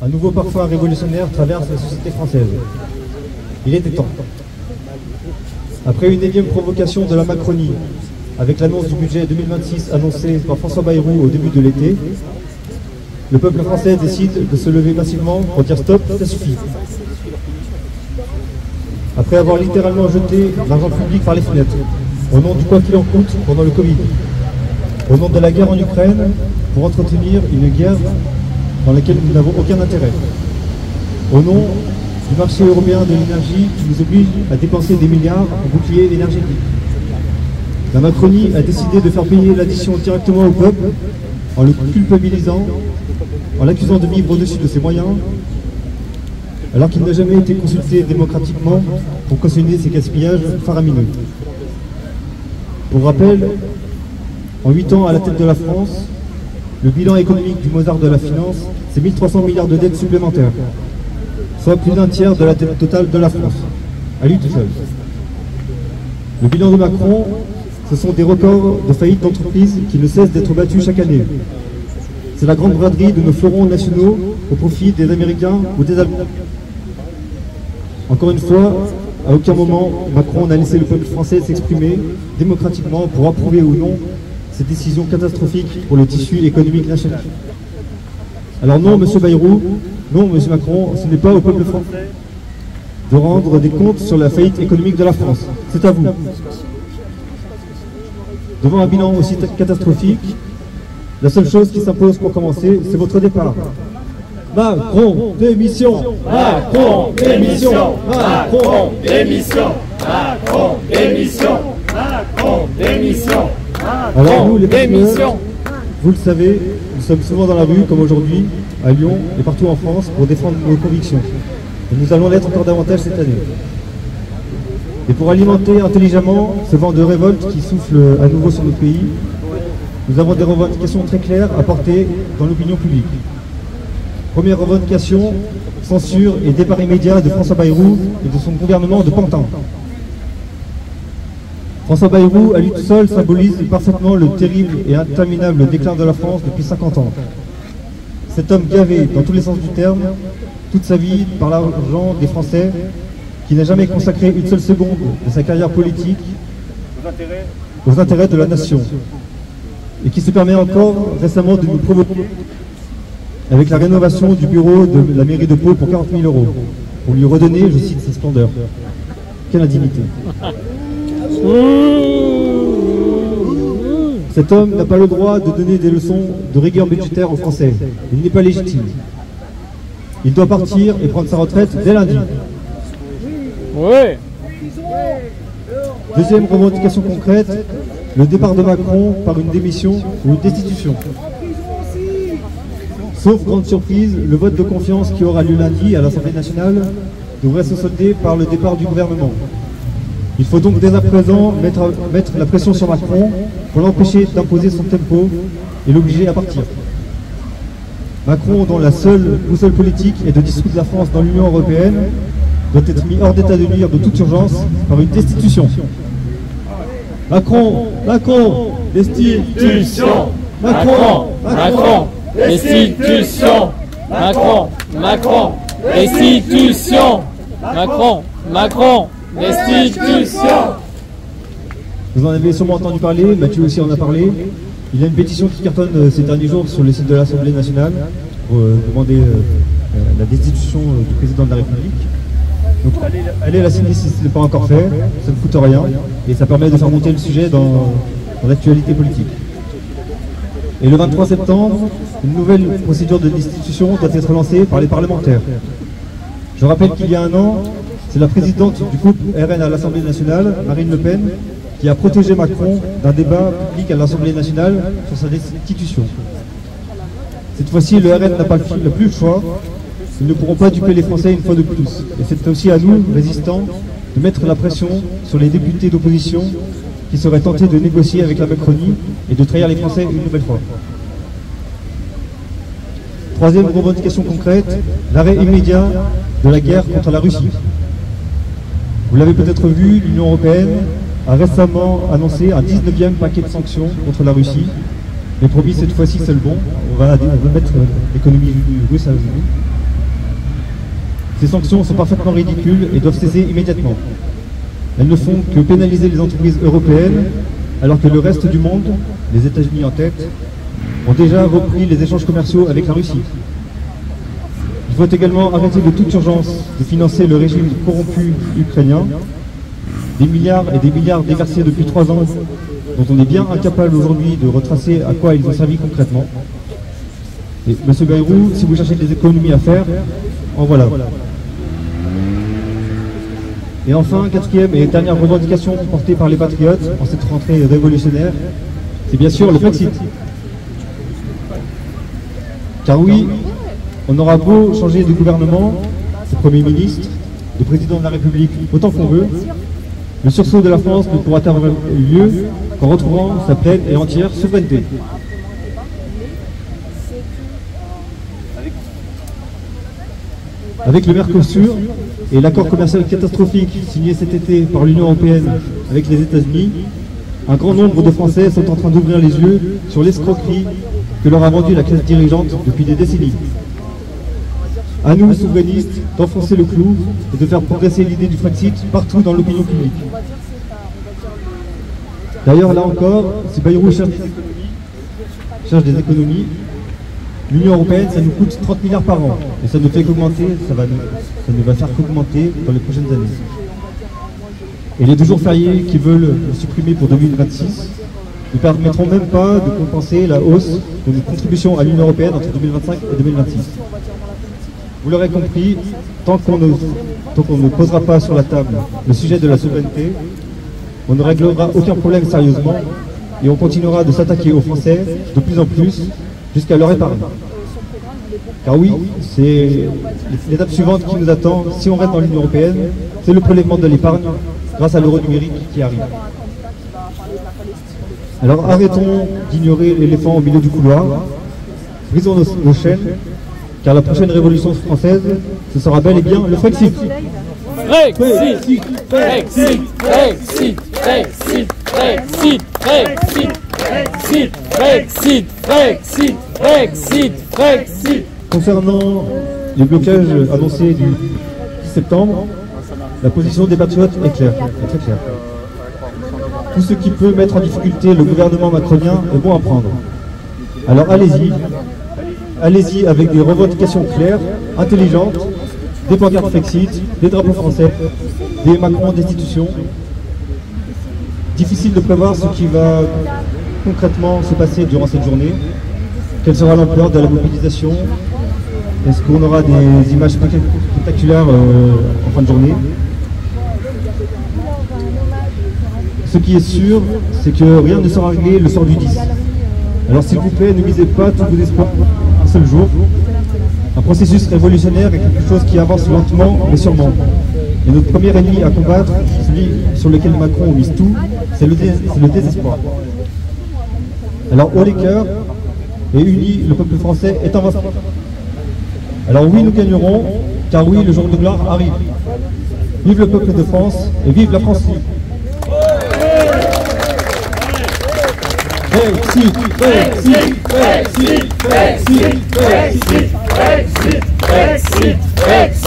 Un nouveau parfum révolutionnaire traverse la société française. Il était temps. Après une énième provocation de la Macronie, avec l'annonce du budget 2026 annoncé par François Bayrou au début de l'été, le peuple français décide de se lever massivement pour dire stop, ça suffit. Après avoir littéralement jeté l'argent public par les fenêtres, au nom du quoi qu'il en coûte pendant le Covid, au nom de la guerre en Ukraine, pour entretenir une guerre dans laquelle nous n'avons aucun intérêt, au nom du marché européen de l'énergie qui nous oblige à dépenser des milliards pour bouclier énergétique. La Macronie a décidé de faire payer l'addition directement au peuple en le culpabilisant, en l'accusant de vivre au-dessus de ses moyens, alors qu'il n'a jamais été consulté démocratiquement pour cautionner ces gaspillages faramineux. Pour rappel, en 8 ans à la tête de la France, le bilan économique du Mozart de la finance, c'est 1300 milliards de dettes supplémentaires, soit plus d'un tiers de la dette totale de la France, à lui tout seul. Le bilan de Macron, ce sont des records de faillite d'entreprises qui ne cessent d'être battus chaque année. C'est la grande braderie de nos fleurons nationaux au profit des Américains ou des Allemands. Encore une fois, à aucun moment, Macron n'a laissé le peuple français s'exprimer démocratiquement pour approuver ou non ces décisions catastrophiques pour le tissu économique national. Alors non, monsieur Bayrou, non, monsieur Macron, ce n'est pas au peuple français de rendre des comptes sur la faillite économique de la France. C'est à vous. Devant un bilan aussi catastrophique, la seule chose qui s'impose pour commencer, c'est votre départ. Macron, démission! Macron, démission! Macron, démission! Macron, démission! Macron, démission! Alors nous, les patriotes, vous le savez, nous sommes souvent dans la rue, comme aujourd'hui, à Lyon et partout en France, pour défendre nos convictions. Et nous allons l'être encore davantage cette année. Et pour alimenter intelligemment ce vent de révolte qui souffle à nouveau sur notre pays, nous avons des revendications très claires à porter dans l'opinion publique. Première revendication, censure et départ immédiat de François Bayrou et de son gouvernement de Pantin. François Bayrou, à lui tout seul, symbolise parfaitement le terrible et interminable déclin de la France depuis 50 ans. Cet homme gavé, dans tous les sens du terme, toute sa vie par l'argent des Français, qui n'a jamais consacré une seule seconde de sa carrière politique aux intérêts de la nation, et qui se permet encore récemment de nous provoquer avec la rénovation du bureau de la mairie de Pau pour 40 000 €, pour lui redonner, je cite, sa splendeur. Quelle indignité! Cet homme n'a pas le droit de donner des leçons de rigueur budgétaire aux Français. Il n'est pas légitime. Il doit partir et prendre sa retraite dès lundi. Oui. Deuxième revendication concrète, le départ de Macron par une démission ou une destitution. Sauf grande surprise, le vote de confiance qui aura lieu lundi à l'Assemblée nationale devrait se solder par le départ du gouvernement. Il faut donc dès à présent mettre la pression sur Macron pour l'empêcher d'imposer son tempo et l'obliger à partir. Macron, dont la seule boussole politique est de dissoudre la France dans l'Union européenne, doit être mis hors d'état de nuire de toute urgence par une destitution. Macron, Macron, destitution. Macron, Macron, Destitution. Macron, Macron, destitution. Macron, Macron, destitution. Vous en avez sûrement entendu parler, Mathieu aussi en a parlé. Il y a une pétition qui cartonne ces derniers jours sur le site de l'Assemblée nationale pour demander la destitution du président de la République. Donc allez la signer si ce n'est pas encore fait, ça ne coûte rien et ça permet de faire monter le sujet dans l'actualité politique. Et le 23 septembre, une nouvelle procédure de destitution doit être lancée par les parlementaires. Je rappelle qu'il y a un an, c'est la présidente du groupe RN à l'Assemblée nationale, Marine Le Pen, qui a protégé Macron d'un débat public à l'Assemblée nationale sur sa destitution. Cette fois-ci, le RN n'a plus le choix. Ils ne pourront pas duper les Français une fois de plus. Et c'est aussi à nous, résistants, de mettre la pression sur les députés d'opposition qui seraient tentés de négocier avec la Macronie et de trahir les Français une nouvelle fois. Troisième revendication concrète, l'arrêt immédiat de la guerre contre la Russie. Vous l'avez peut-être vu, l'Union européenne a récemment annoncé un 19e paquet de sanctions contre la Russie. Mais promis, cette fois-ci, c'est le bon. On va mettre l'économie russe à genoux. Ces sanctions sont parfaitement ridicules et doivent cesser immédiatement. Elles ne font que pénaliser les entreprises européennes, alors que le reste du monde, les États-Unis en tête, ont déjà repris les échanges commerciaux avec la Russie. Il faut également arrêter de toute urgence de financer le régime corrompu ukrainien. Des milliards et des milliards déversés depuis 3 ans, dont on est bien incapable aujourd'hui de retracer à quoi ils ont servi concrètement. Et Monsieur Bayrou, si vous cherchez des économies à faire, en voilà. Et enfin, quatrième et dernière revendication portée par les patriotes en cette rentrée révolutionnaire, c'est bien sûr le Brexit. Car oui, on aura beau changer de gouvernement, de Premier ministre, de président de la République autant qu'on veut, le sursaut de la France ne pourra avoir lieu qu'en retrouvant sa pleine et entière souveraineté. Avec le Mercosur et l'accord commercial catastrophique signé cet été par l'Union européenne avec les États-Unis, un grand nombre de Français sont en train d'ouvrir les yeux sur l'escroquerie que leur a vendue la classe dirigeante depuis des décennies. À nous, souverainistes, d'enfoncer le clou et de faire progresser l'idée du Brexit partout dans l'opinion publique. D'ailleurs, là encore, si Bayrou cherche des économies, l'Union européenne, ça nous coûte 30 milliards par an. Et ça ne fait qu'augmenter, ça ne va faire qu'augmenter dans les prochaines années. Et les 2 jours fériés qui veulent le supprimer pour 2026 ne permettront même pas de compenser la hausse de nos contributions à l'Union européenne entre 2025 et 2026. Vous l'aurez compris, tant qu'on ne posera pas sur la table le sujet de la souveraineté, on ne réglera aucun problème sérieusement et on continuera de s'attaquer aux Français de plus en plus jusqu'à leur épargne. Car oui, c'est l'étape suivante qui nous attend si on reste dans l'Union européenne, c'est le prélèvement de l'épargne grâce à l'euro numérique qui arrive. Alors arrêtons d'ignorer l'éléphant au milieu du couloir, brisons nos chaînes, car la prochaine révolution française, ce sera bel et bien le Brexit. Brexit, Brexit, Brexit, Brexit, Brexit, Brexit, Brexit, Brexit, Brexit, Brexit, Brexit. Concernant les blocages annoncés du 10 septembre, la position des patriotes est claire, est très claire. Tout ce qui peut mettre en difficulté le gouvernement macronien est bon à prendre. Alors allez-y. Allez-y avec des revendications claires, intelligentes, des pancartes Brexit, des drapeaux français, des Macron destitution. Difficile de prévoir ce qui va concrètement se passer durant cette journée. Quelle sera l'ampleur de la mobilisation? Est-ce qu'on aura des images spectaculaires en fin de journée? Ce qui est sûr, c'est que rien ne sera réglé le soir du 10. Alors s'il vous plaît, ne misez pas tous vos espoirs un seul jour. Un processus révolutionnaire est quelque chose qui avance lentement mais sûrement. Et notre premier ennemi à combattre, celui sur lequel Macron mise tout, c'est le désespoir. Alors haut les cœurs et unis, le peuple français est invincible. Alors oui, nous gagnerons, car oui, le jour de gloire arrive. Vive le peuple de France et vive la France libre. Brexit, Brexit, Brexit, Brexit, Brexit, Brexit, Brexit, Brexit.